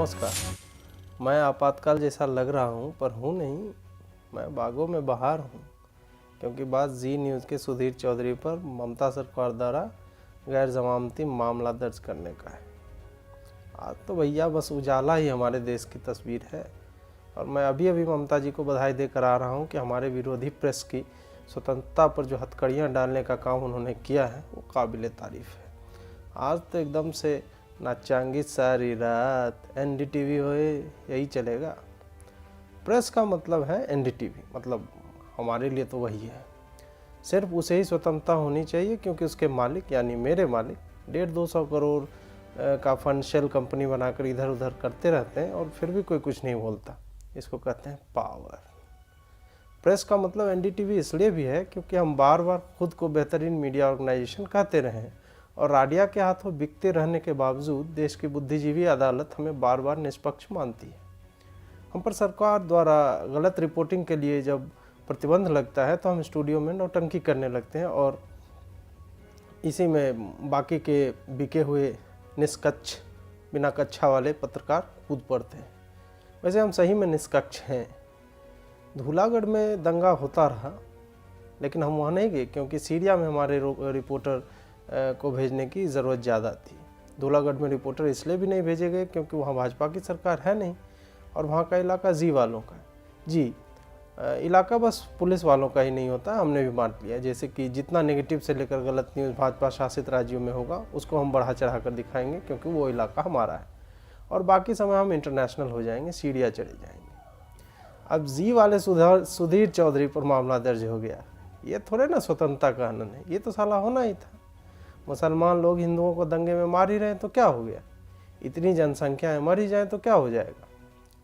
नमस्कार। मैं आपातकाल जैसा लग रहा हूँ पर हूँ नहीं, मैं बागों में बहार हूँ, क्योंकि बात जी न्यूज़ के सुधीर चौधरी पर ममता सरकार द्वारा गैर जमानती मामला दर्ज करने का है। आज तो भैया बस उजाला ही हमारे देश की तस्वीर है और मैं अभी अभी ममता जी को बधाई देकर आ रहा हूँ कि हमारे विरोधी प्रेस की स्वतंत्रता पर जो हथकड़ियाँ डालने का काम उन्होंने किया है वो काबिल तारीफ़ है। आज तो एकदम से नाचांगी सारी रात एनडीटीवी होए यही चलेगा। प्रेस का मतलब है एनडीटीवी, मतलब हमारे लिए तो वही है। सिर्फ उसे ही स्वतंत्रता होनी चाहिए क्योंकि उसके मालिक यानी मेरे मालिक 150-200 करोड़ का फंड शेल कंपनी बनाकर इधर उधर करते रहते हैं और फिर भी कोई कुछ नहीं बोलता। इसको कहते हैं पावर। प्रेस का मतलब एनडीटीवी इसलिए भी है क्योंकि हम बार बार खुद को बेहतरीन मीडिया ऑर्गेनाइजेशन कहते रहे हैं और राडिया के हाथों बिकते रहने के बावजूद देश की बुद्धिजीवी अदालत हमें बार बार निष्पक्ष मानती है। हम पर सरकार द्वारा गलत रिपोर्टिंग के लिए जब प्रतिबंध लगता है तो हम स्टूडियो में नौटंकी करने लगते हैं और इसी में बाकी के बिके हुए निष्कक्ष बिना कक्षा वाले पत्रकार कूद पड़ते हैं। वैसे हम सही में निष्कक्ष हैं। धूलागढ़ में दंगा होता रहा लेकिन हम वहाँ नहीं गए क्योंकि सीरिया में हमारे रिपोर्टर को भेजने की ज़रूरत ज़्यादा थी। धूलागढ़ में रिपोर्टर इसलिए भी नहीं भेजे गए क्योंकि वहाँ भाजपा की सरकार है नहीं और वहाँ का इलाका जी वालों का है। जी इलाका बस पुलिस वालों का ही नहीं होता, हमने भी मान लिया। जैसे कि जितना नेगेटिव से लेकर गलत न्यूज़ भाजपा शासित राज्यों में होगा उसको हम बढ़ा चढ़ा कर दिखाएंगे क्योंकि वो इलाका हमारा है और बाकी समय हम इंटरनेशनल हो जाएंगे, सीढ़ियाँ चढ़े जाएंगे। अब जी वाले सुधीर चौधरी पर मामला दर्ज हो गया, ये थोड़े ना स्वतंत्रता का हनन है, ये तो साला होना ही था। मुसलमान लोग हिंदुओं को दंगे में मार ही रहे हैं तो क्या हो गया, इतनी जनसंख्या है, मर ही जाए तो क्या हो जाएगा।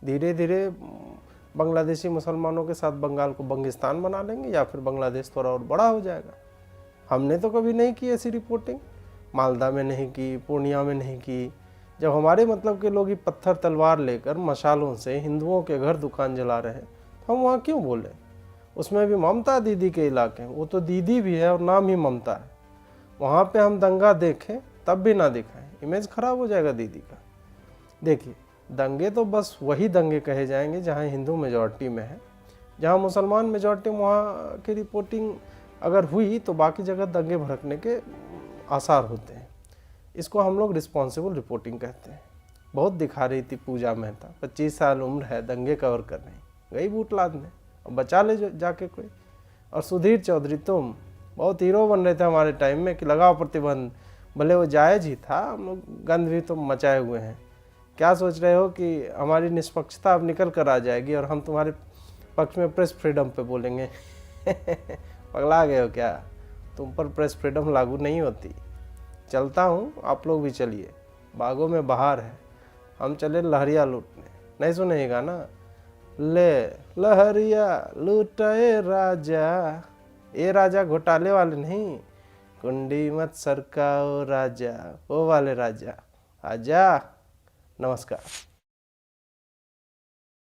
धीरे धीरे बांग्लादेशी मुसलमानों के साथ बंगाल को बंगिस्तान बना लेंगे या फिर बांग्लादेश थोड़ा और बड़ा हो जाएगा। हमने तो कभी नहीं की ऐसी रिपोर्टिंग, मालदा में नहीं की, पूर्णिया में नहीं की। जब हमारे मतलब के लोग ही पत्थर तलवार लेकर मशालों से हिंदुओं के घर दुकान जला रहे हैं तो हम वहाँ क्यों बोले। उसमें भी ममता दीदी के इलाके, वो तो दीदी भी है और नाम ही ममता है। वहाँ पे हम दंगा देखें तब भी ना दिखाएं, इमेज खराब हो जाएगा दीदी का। देखिए दंगे तो बस वही दंगे कहे जाएंगे जहाँ हिंदू मेजॉरिटी में है। जहाँ मुसलमान मेजॉरिटी में वहाँ की रिपोर्टिंग अगर हुई तो बाकी जगह दंगे भड़कने के आसार होते हैं। इसको हम लोग रिस्पॉन्सिबल रिपोर्टिंग कहते हैं। बहुत दिखा रही थी पूजा मेहता, 25 साल उम्र है, दंगे कवर कर रही, गई बूट लादने, अब बचा ले जाके कोई। और सुधीर चौधरी तुम बहुत हीरो बन रहे थे हमारे टाइम में कि लगाओ प्रतिबंध, भले वो जायज़ ही था, हम लोग गंद भी तो मचाए हुए हैं। क्या सोच रहे हो कि हमारी निष्पक्षता अब निकल कर आ जाएगी और हम तुम्हारे पक्ष में प्रेस फ्रीडम पे बोलेंगे? पगला गए हो क्या? तुम पर प्रेस फ्रीडम लागू नहीं होती। चलता हूँ, आप लोग भी चलिए, बागों में बहार है, हम चले लहरिया लूटने। नहीं सुनेगा ना? ले लहरिया लूटे राजा, ये राजा घोटाले वाले नहीं, कुंडी मत सरकाओ राजा, वो वाले राजा। आजा। नमस्कार।